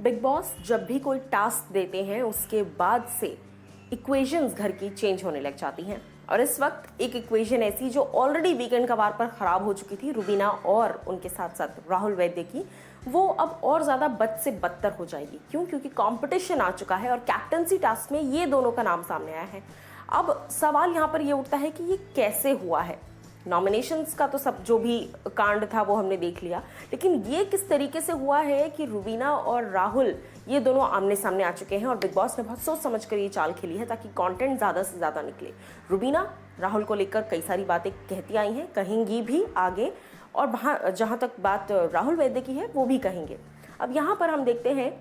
Big boss जब भी कोई टास्क देते हैं उसके बाद से इक्वेशंस घर की चेंज होने लग जाती हैं और इस वक्त एक इक्वेशन ऐसी जो ऑलरेडी वीकेंड कवार पर खराब हो चुकी थी रुबीना और उनके साथ साथ राहुल वैद्य की, वो अब और ज़्यादा बद से बदतर हो जाएगी। क्यों? क्योंकि कंपटीशन आ चुका है और कैप्टनसी टास्क में ये दोनों का नाम सामने आया है। अब सवाल यहाँ पर ये उठता है कि ये कैसे हुआ है। नॉमिनेशंस का तो सब जो भी कांड था वो हमने देख लिया, लेकिन ये किस तरीके से हुआ है कि रुबीना और राहुल ये दोनों आमने सामने आ चुके हैं और बिग बॉस ने बहुत सोच समझ कर ये चाल खेली है ताकि कंटेंट ज़्यादा से ज़्यादा निकले। रुबीना राहुल को लेकर कई सारी बातें कहती आई हैं, कहेंगी भी आगे, और वहाँ जहाँ तक बात राहुल वैद्य की है वो भी कहेंगे। अब यहाँ पर हम देखते हैं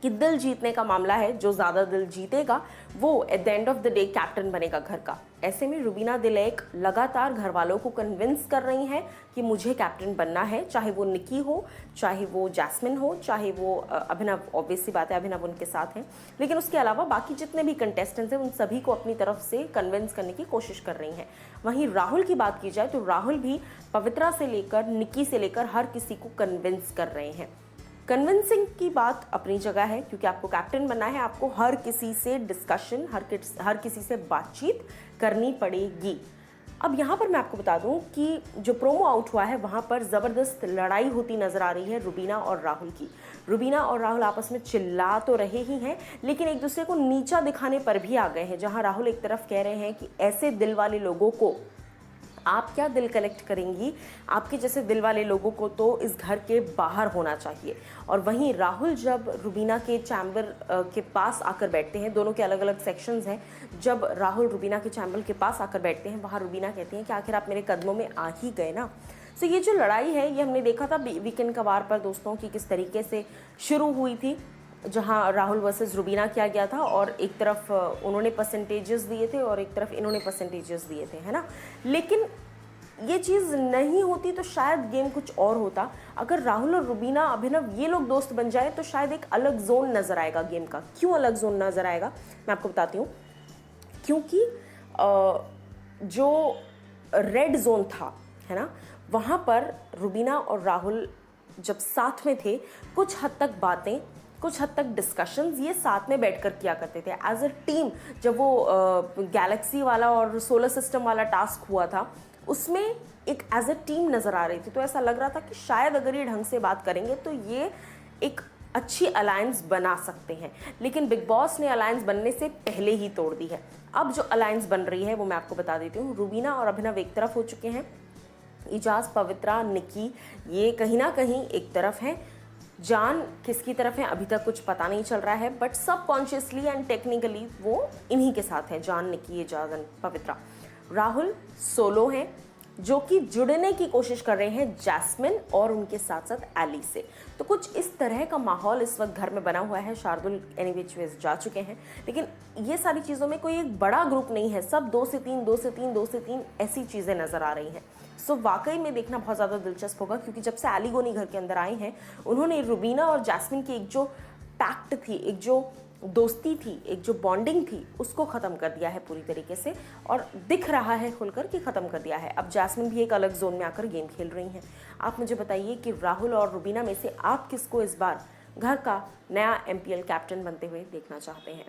कि दिल जीतने का मामला है, जो ज़्यादा दिल जीतेगा वो at the end of the day captain बनेगा घर का। ऐसे में रुबीना दिलैक लगातार घर वालों को कन्विंस कर रही हैं कि मुझे कैप्टन बनना है, चाहे वो निकी हो, चाहे वो जैस्मिन हो, चाहे वो अभिनव। ऑब्वियस सी बात है अभिनव उनके साथ हैं, लेकिन उसके अलावा बाकी जितने भी कंटेस्टेंट्स हैं उन सभी को अपनी तरफ से कन्विंस करने की कोशिश कर रही हैं। वहीं राहुल की बात की जाए तो राहुल भी पवित्रा से लेकर निकी से लेकर हर किसी को कन्विंस कर रहे हैं। कन्विंसिंग की बात अपनी जगह है, क्योंकि आपको कैप्टन बनना है, आपको हर किसी से डिस्कशन, हर किसी से बातचीत करनी पड़ेगी। अब यहाँ पर मैं आपको बता दूं कि जो प्रोमो आउट हुआ है वहाँ पर ज़बरदस्त लड़ाई होती नजर आ रही है रुबीना और राहुल की। रुबीना और राहुल आपस में चिल्ला तो रहे ही हैं, लेकिन एक दूसरे को नीचा दिखाने पर भी आ गए हैं। जहाँ राहुल एक तरफ कह रहे हैं कि ऐसे दिल वाले लोगों को आप क्या दिल कलेक्ट करेंगी, आपके जैसे दिल वाले लोगों को तो इस घर के बाहर होना चाहिए। और वहीं राहुल जब रुबीना के चैम्बर के पास आकर बैठते हैं, दोनों के अलग अलग सेक्शंस हैं, जब राहुल रुबीना के चैम्बर के पास आकर बैठते हैं वहाँ रुबीना कहती हैं कि आखिर आप मेरे कदमों में आ ही गए ना। तो ये जो लड़ाई है ये हमने देखा था वीकेंड कवार पर दोस्तों की किस तरीके से शुरू हुई थी, जहां राहुल वर्सेस रुबीना किया गया था और एक तरफ उन्होंने परसेंटेजेस दिए थे और एक तरफ इन्होंने परसेंटेजेस दिए थे, है ना। लेकिन ये चीज़ नहीं होती तो शायद गेम कुछ और होता। अगर राहुल और रुबीना, अभिनव ये लोग दोस्त बन जाए तो शायद एक अलग जोन नज़र आएगा गेम का। क्यों अलग जोन नज़र आएगा मैं आपको बताती हूँ। क्योंकि जो रेड जोन था, है ना, वहाँ पर रुबीना और राहुल जब साथ में थे कुछ हद तक बातें, कुछ हद तक डिस्कशंस ये साथ में बैठकर किया करते थे एज अ टीम। जब वो गैलेक्सी वाला और सोलर सिस्टम वाला टास्क हुआ था उसमें एक एज अ टीम नज़र आ रही थी, तो ऐसा लग रहा था कि शायद अगर ये ढंग से बात करेंगे तो ये एक अच्छी अलायंस बना सकते हैं। लेकिन बिग बॉस ने अलायंस बनने से पहले ही तोड़ दी है। अब जो अलायंस बन रही है वो मैं आपको बता देती हूँ। रुबीना और अभिनव एक तरफ हो चुके हैं, इजाज, पवित्रा, निकी ये कहीं ना कहीं एक तरफ है, जान किसकी तरफ है अभी तक कुछ पता नहीं चल रहा है, बट सबकॉन्शियसली एंड टेक्निकली वो इन्हीं के साथ है, जान, निकी, इजाज एंड पवित्रा। राहुल सोलो हैं जो कि जुड़ने की कोशिश कर रहे हैं जैस्मिन और उनके साथ साथ एली से। तो कुछ इस तरह का माहौल इस वक्त घर में बना हुआ है। शार्दुल एनीवेज वेज जा चुके हैं, लेकिन ये सारी चीज़ों में कोई एक बड़ा ग्रुप नहीं है, सब 2 से 3 2 से 3 2 से 3 ऐसी चीज़ें नज़र आ रही हैं। सो वाकई में देखना बहुत ज़्यादा दिलचस्प होगा, क्योंकि जब से एली गोनी घर के अंदर आए हैं उन्होंने रुबीना और जैस्मिन की एक जो पैक्ट थी, एक जो दोस्ती थी, एक जो बॉन्डिंग थी, उसको ख़त्म कर दिया है पूरी तरीके से, और दिख रहा है खुलकर कि ख़त्म कर दिया है। अब जैस्मिन भी एक अलग जोन में आकर गेम खेल रही हैं। आप मुझे बताइए कि राहुल और रुबीना में से आप किसको इस बार घर का नया MPL कैप्टन बनते हुए देखना चाहते हैं।